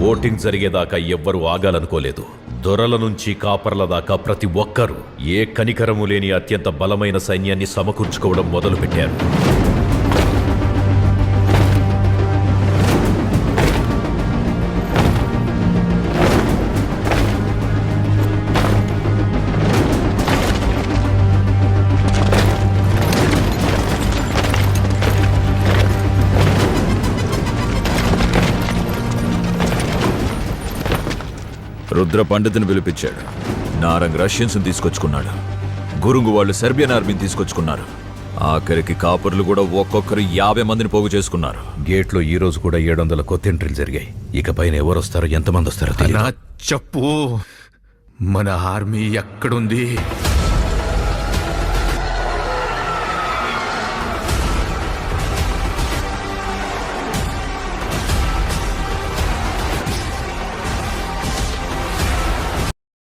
Voting జరిగేదాకా ఎవ్వరూ ఆగాలనుకోలేదు. దొరల నుంచి కాపర్ల దాకా ప్రతి ఒక్కరూ ఏ కనికరము లేని అత్యంత బలమైన సైన్యాన్ని సమకూర్చుకోవడం మొదలుపెట్టారు. రుద్ర పండితుని పిలిపించాడు. నారంగ్ రష్యన్స్ తీసుకొచ్చుకున్నాడు. గురుంగు వాళ్ళు సెర్బియన్ ఆర్మీని తీసుకొచ్చుకున్నారు. ఆఖరికి కాపర్లు కూడా ఒక్కొక్కరు 50 మందిని పోగు చేసుకున్నారు. గేట్లో ఈ రోజు కూడా 700 కొత్త ఎంట్రీలు జరిగాయి. ఇకపైన ఎవరు వస్తారో ఎంతమంది వస్తారో చెప్పు, మన ఆర్మీ ఎక్కడుంది?